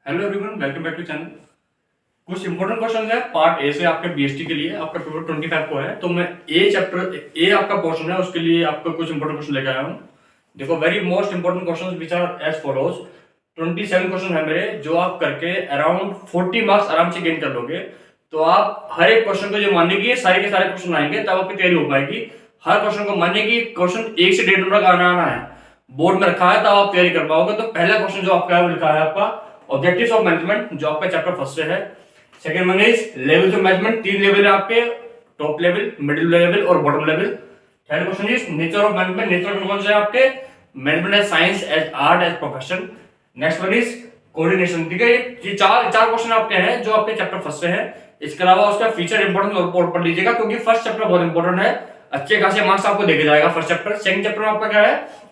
Hello everyone, welcome back to channel. कुछ important question है part A से आपके बीएसटी के लिए, आपका पेपर 25 को है। तो मैं ए चैप्टर ए आपका पोर्शन है उसके लिए आपको कुछ इंपॉर्टेंट क्वेश्चन लेकर आया हूँ। देखो, very most important question which are as follows. 27 question है मेरे, जो आप करके अराउंड 40 मार्क्स आराम से गेन कर लोगे। तो आप हर एक क्वेश्चन को जो मानने की सारे के सारे क्वेश्चन आएंगे, तब आपकी तैयारी हो पाएगी। हर क्वेश्चन को मानने की क्वेश्चन 1 से 1.5 नंबर का आना है, बोर्ड में रखा है, तब आप तैयारी कर पाओगे। तो पहला क्वेश्चन जो आपका है वो लिखा है आपका ऑब्जेक्टिव्स ऑफ मैनेजमेंट, जो आपका चैप्टर फर्स्ट से है। Second one is levels of management, 3 level है आपके, टॉप लेवल, मिडिल लेवल और bottom level. Third question is nature of management, nature कौन सा है आपके, management as science, as art, as profession. Next one is coordination. ठीक है, ये चार क्वेश्चन आपके हैं जो आपके चैप्टर फर्स्ट से है। इसके अलावा उसका फीचर इंपॉर्टेंट और पढ़ लीजिएगा, क्योंकि फर्स्ट चैप्टर बहुत इंपॉर्टेंट है। अच्छे खासे मार्क्स आपको देके जाएगा फर्स्ट चैप्टर। सेकंड चैप्टर में आपका क्या है,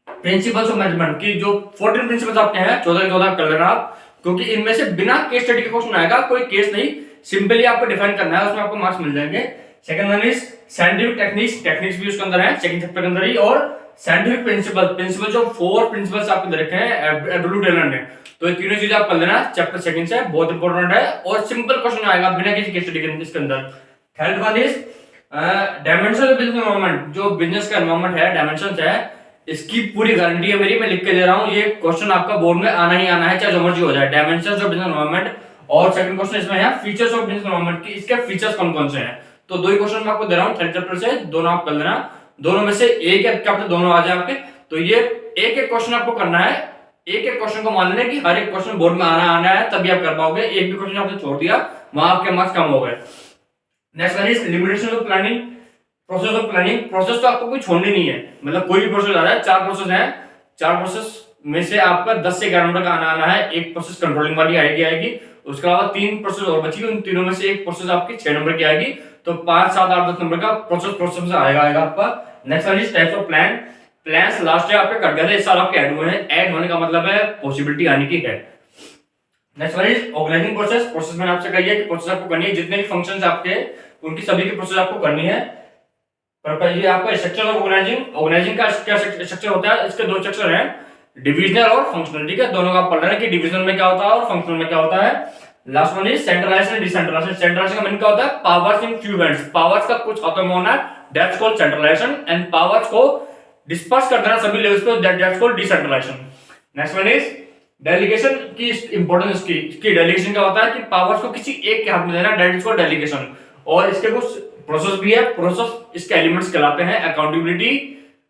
प्रिंसिपल्स ऑफ मैनेजमेंट की जो 14 प्रिंसिपल्स आपके हैं, 14 कर लेना आप, क्योंकि इनमें से बिना केस स्टडी के क्वेश्चन आएगा, कोई केस नहीं, सिंपली आपको डिफाइन करना है, उसमें आपको मार्क्स मिल जाएंगे। Second one is scientific techniques भी उसके अंदर है, सेकंड चैप्टर के अंदर ही। और साइंटिफिक प्रिंसिपल जो 4 प्रिंसिपल्स आपको दे रखे हैं एब्सोल्यूट टेलर ने, तो ये तीनों चीजें आप कर लेना चैप्टर सेकंड से, बहुत इंपॉर्टेंट है और सिंपल क्वेश्चन आएगा बिना किसी केस स्टडी के इसके अंदर। Third one is dimension of business environment, जो बिजनेस का एनवायरनमेंट है, डायमेंशंस है, इसकी पूरी गारंटी है मेरी, मैं लिख के दे रहा हूं। ये क्वेश्चन आपका बोर्ड में आना ही आना है, चाहे जो मर्जी हो जाए। डायमेंशंस ऑफ बिजनेस एनवायरनमेंट, और सेकंड क्वेश्चन इसमें है फीचर्स ऑफ बिजनेस एनवायरनमेंट की, इसके फीचर्स कौन कौन से हैं। तो दो ही क्वेश्चन मैं आपको दे रहा हूं थर्ड चैप्टर से, दोनों आप कर लेना। दोनों में से एक चैप्टर दोनों आ जाए आपके, तो ये एक एक क्वेश्चन आपको करना है, एक एक क्वेश्चन को मान लेना कि हर एक क्वेश्चन बोर्ड में आना है, तभी आप कर पाओगे। एक भी क्वेश्चन आपने छोड़ दिया, वहां आपके मार्क्स कम हो गए। Next one is limitation of planning, process of planning. Process तो आपको कोई छोड़नी नहीं है, मतलब कोई भी प्रोसेस आ रहा है, 4 प्रोसेस हैं, 4 प्रोसेस में से आपका 10 से 11 नंबर का आना है। एक प्रोसेस कंट्रोलिंग वाली आएगी, उसके अलावा 3 प्रोसेस और बची, उन तीनों में से एक प्रोसेस आपकी 6 नंबर की आएगी। तो 5, 7, 8, 10 नंबर का प्रोसेस आएगा आपका। Next one is types of plan. Plans last year आपके कट गए थे, इस साल आपके ऐड हुए हैं। ऐड होने का मतलब है पॉसिबिलिटी आने की है। Next one is organising process. Process मैंने आपसे कही है कि प्रोसेस आपको करनी है, जितने भी फंक्शंस आपके उनकी सभी की प्रोसेस आपको करनी है। ये आपका स्ट्रक्चर ऑफ ऑर्गेनाइजिंग का क्या स्ट्रक्चर होता है, इसके 2 स्ट्रक्चर हैं, डिविजनल और फंक्शनल। ठीक है, दोनों का आप पढ़ रहे हैं कि डिविजनल में क्या होता है और फंक्शनल में क्या होता है। Last one is centralisation and decentralisation. Centralisation का मीनिंग क्या होता है, powers in few hands, powers का कुछ हाथों में होना है, that's called centralisation. And powers को डिस्पर्स कर देना सभी लेवल्स पे, that's called decentralisation. Next one is delegation की इंपॉर्टेंस की डेलीगेशन क्या होता है कि पावर्स को किसी एक के हाथ में देना, दैट इज कॉल्ड डेलीगेशन। और इसके कुछ प्रोसेस भी है, प्रोसेस इसके एलिमेंट्स कहलाते हैं अकाउंटेबिलिटी,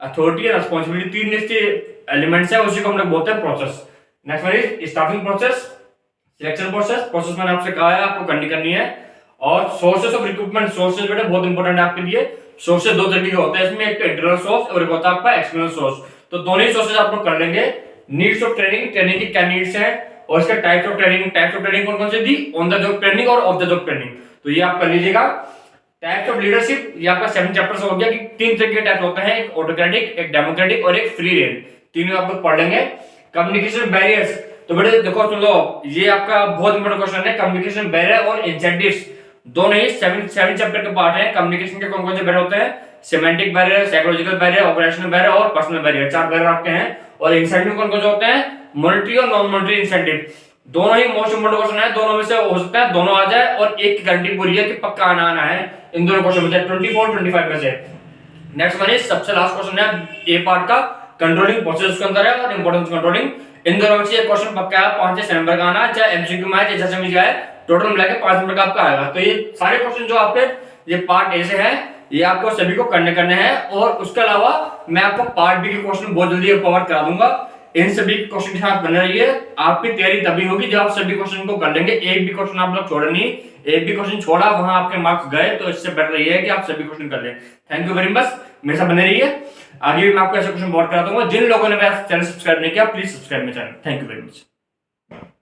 अथॉरिटी और रिस्पांसिबिलिटी। 3 इसके एलिमेंट्स है, उसी को हम लोग बोलते हैं process. Next one is staffing process, selection process. Process मैंने आपसे कहा है आपको करनी है। और सोर्सेस ऑफ रिक्रूटमेंट, सोर्सेस बेटा बहुत इंपॉर्टेंट है आपके लिए। सोर्सेस 2 तरीके के होते हैं इसमें, एक तो इंटरनल सोर्स और एक होता है आपका एक्सटर्नल सोर्स। तो दोनों ही सोर्सेस आप लोग कर लेंगे। नीड्स ऑफ ट्रेनिंग, ट्रेनिंग की क्या नीड्स है, और इसका टाइप्स ऑफ ट्रेनिंग कौन कौन से दी, ऑन द जॉब ट्रेनिंग और ऑफ द जॉब ट्रेनिंग, तो ये आप कर लीजिएगा। टाइप्स ऑफ लीडरशिप, ये आपका 7 चैप्टर से हो गया कि 3 तरह के टाइप्स होते हैं, एक ऑटोक्रेटिक, एक डेमोक्रेटिक और एक फ्री रेंज, तीनों आप लोग पढ़ लेंगे। कम्युनिकेशन बैरियर्स, तो बेटे देखो सुन लो, ये आपका बहुत इंपॉर्टेंट क्वेश्चन है। कम्युनिकेशन बैरियर और इंसेंटिव्स दोनों ही 7 चैप्टर के पार्ट है। कम्युनिकेशन के कौन कौन से बैरियर होते हैं, semantic barrier, psychological barrier, operational barrier और पर्सनल बैरियर, 4 बैरियर आपके हैं। और इंसेंटिव कौन कौन से होते हैं, मॉनेटरी और नॉन मॉनेटरी इंसेंटिव। दोनों ही मोस्ट इंपोर्टेंट क्वेश्चन है, दोनों में से हो सकता है दोनों आ जाए, और एक की गारंटी पूरी है कि पक्का आना है इन दोनों क्वेश्चन में से 24 25 में से। नेक्स्ट वन इज सबसे लास्ट क्वेश्चन है ए पार्ट का, कंट्रोलिंग प्रोसेस के अंदर है और इंपोर्टेंस कंट्रोलिंग। इन दोनों में से एक क्वेश्चन पक्का है, 5 से 6 नंबर का आना, चाहे एमसीक्यू में आए चाहे एसएसएम में आए, टोटल मिला के 5 नंबर का आपका आएगा। तो ये सारे क्वेश्चन जो आपके ये पार्ट ए से है, ये आपको सभी को करने हैं। और उसके अलावा मैं आपको पार्ट बी के क्वेश्चन बहुत जल्दी कवर करा दूंगा। इन सभी क्वेश्चन के साथ बने रहिए, आपकी तैयारी तभी होगी जब आप सभी क्वेश्चन को कर लेंगे। एक भी क्वेश्चन आप लोग छोड़े नहीं, एक भी क्वेश्चन छोड़ा वहां आपके मार्क्स गए, तो इससे बेटर ये है कि आप सभी क्वेश्चन कर लें। थैंक यू वेरी मच, मेरे साथ बने रहिए, आगे भी मैं आपको ऐसे क्वेश्चन बहुत कराता हूँ। जिन लोगों ने मेरा चैनल सब्सक्राइब नहीं किया, प्लीज सब्सक्राइब मेरा channel. Thank you very much.